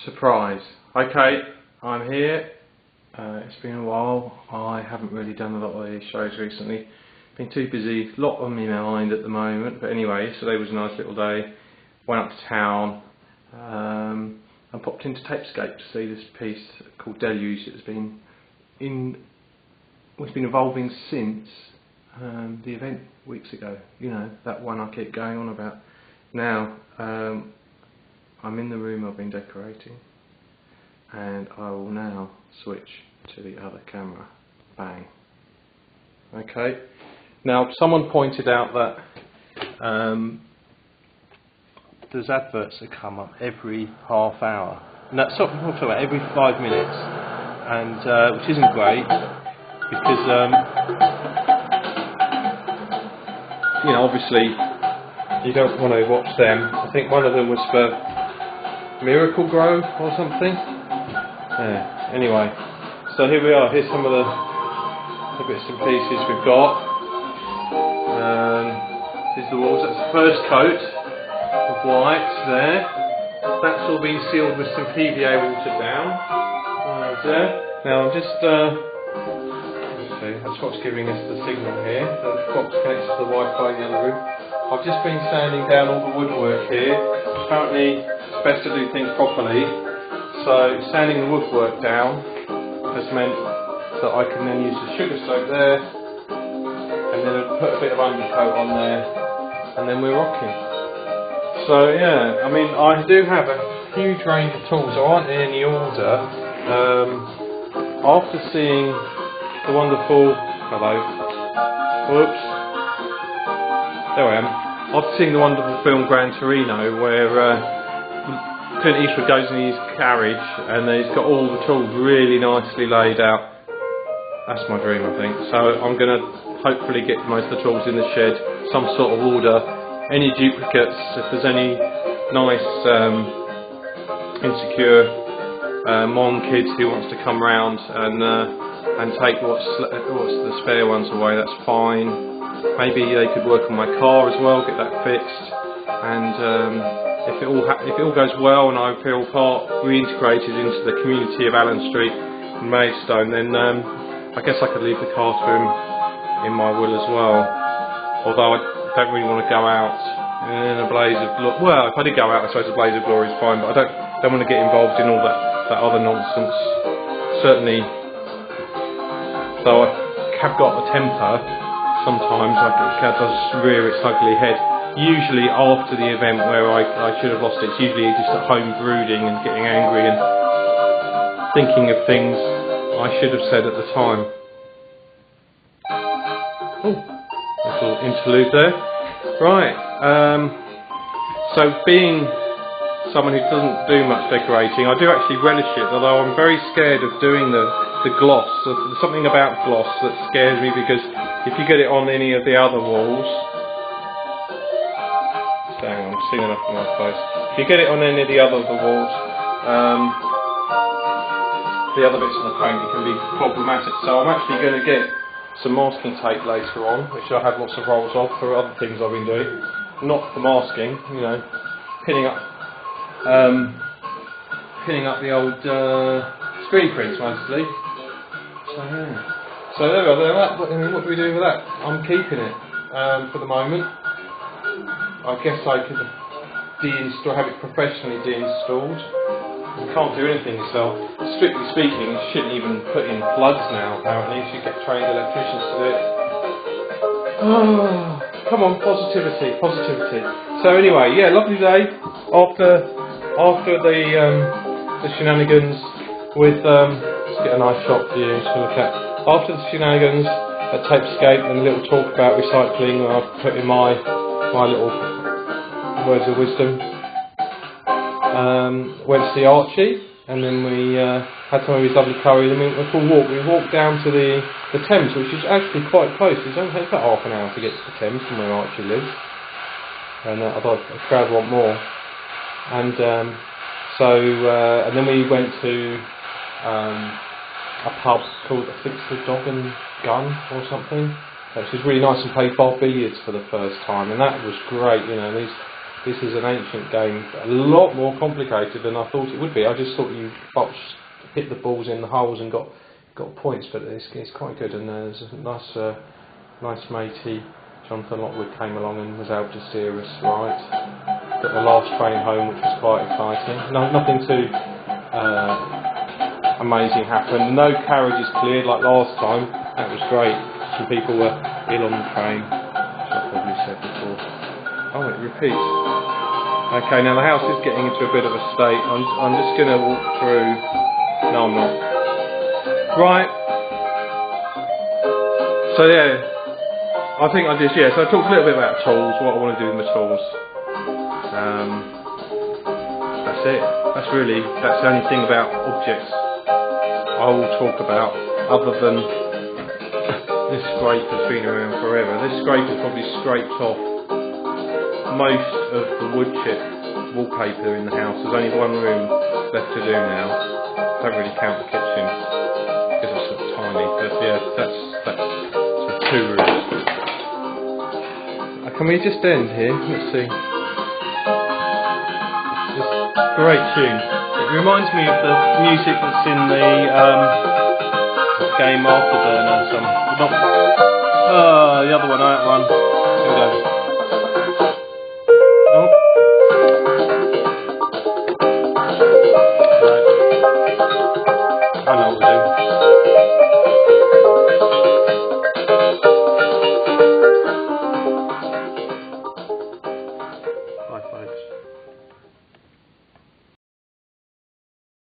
Surprise. Okay, I'm here. It's been a while. I haven't really done a lot of these shows recently. Been too busy, a lot on my mind at the moment. But anyway, yesterday was a nice little day. Went up to town and popped into Tapescape to see this piece called Deluge. It's been evolving since the event weeks ago. You know, that one I keep going on about. Now, I'm in the room I've been decorating, and I will now switch to the other camera. Bang. Okay. Now, someone pointed out that there's adverts that come up every half hour. And that's something I'm talking about every 5 minutes, and which isn't great because you know, obviously you don't want to watch them. I think one of them was for Miracle Grow or something. Yeah. Anyway, so here we are. Here's some of the bits and pieces we've got. Here's the walls. That's the first coat of white there. That's all been sealed with some PVA watered down. There. Now I'm just. Let's see. That's what's giving us the signal here. The box connects to the Wi-Fi in the other room. I've just been sanding down all the woodwork here. Apparently it's best to do things properly, so sanding the woodwork down has meant that I can then use the sugar soap there and then put a bit of undercoat on there, and then we're rocking. So yeah, I mean, I do have a huge range of tools. There aren't in any order. After seeing the wonderful, whoops, there I am. After seeing the wonderful film Gran Torino, where Clint Eastwood goes in his carriage and he's got all the tools really nicely laid out. That's my dream, I think. So I'm going to hopefully get most of the tools in the shed, some sort of order. Any duplicates, if there's any nice insecure Mon kids who wants to come round and take what's the spare ones away, that's fine. Maybe they could work on my car as well, get that fixed, and if it all goes well and I feel reintegrated into the community of Allen Street and Maidstone, then I guess I could leave the car to him in my will as well. Although I don't really want to go out in a blaze of glory. Well, if I did go out, I suppose a blaze of glory is fine, but I don't want to get involved in all that other nonsense. Certainly, though I have got a temper, sometimes it does rear its ugly head. Usually after the event where I should have lost it, it's usually just at home brooding and getting angry and thinking of things I should have said at the time. Oh, little interlude there. Right, so being someone who doesn't do much decorating, I do actually relish it, although I'm very scared of doing the gloss. There's something about gloss that scares me, because if you get it on any of the other walls, hang on, I'm seeing enough in my face. If you get it on any of the other walls, the other bits of the paint, it can be problematic. So I'm actually going to get some masking tape later on, which I have lots of rolls of for other things I've been doing. Not for masking, you know, pinning up the old screen prints mostly. So yeah. So there we are. What do we do with that? I'm keeping it for the moment. I guess I could have it professionally deinstalled. You can't do anything yourself. Strictly speaking, you shouldn't even put in plugs now, apparently. You should get trained electricians to do it. Oh, come on, positivity. So anyway, yeah, lovely day. After the shenanigans with, let's get a nice shot for you to look at. After the shenanigans at Tapescape and a little talk about recycling, I've put in my little words of wisdom. Went to see Archie, and then we had some of his lovely curry, and then we went for a walk. We walked down to the Thames, which is actually quite close. It only takes about half an hour to get to the Thames from where Archie lives, and the crowd want more. And and then we went to a pub called, I think it's the Dog and Gun or something, which was really nice, and played bar billiards for the first time, and that was great. You know, this is an ancient game, a lot more complicated than I thought it would be. I just thought you hit the balls in the holes and got points, but it's quite good. And there's a nice matey, Jonathan Lockwood, came along and was able to steer us right. Got the last train home, which was quite exciting. Nothing too amazing happened. No carriages cleared like last time. That was great. Some people were ill on the train, as I probably said before. Oh, it repeats. Okay, now the house is getting into a bit of a state. I'm just going to walk through. No, I'm not. Right. So yeah, I think I did. Yeah. So I talked a little bit about tools. What I want to do with my tools. That's it. That's the only thing about objects I will talk about, other than this scrape has been around forever. This scrape has probably scraped off most of the wood chip wallpaper in the house. There's only one room left to do now. Don't really count the kitchen because it's sort of tiny, but yeah, that's sort of 2 rooms. Can we just end here? Let's see. This great tune. It reminds me of the music that's in the game Afterburner. The other one, that one.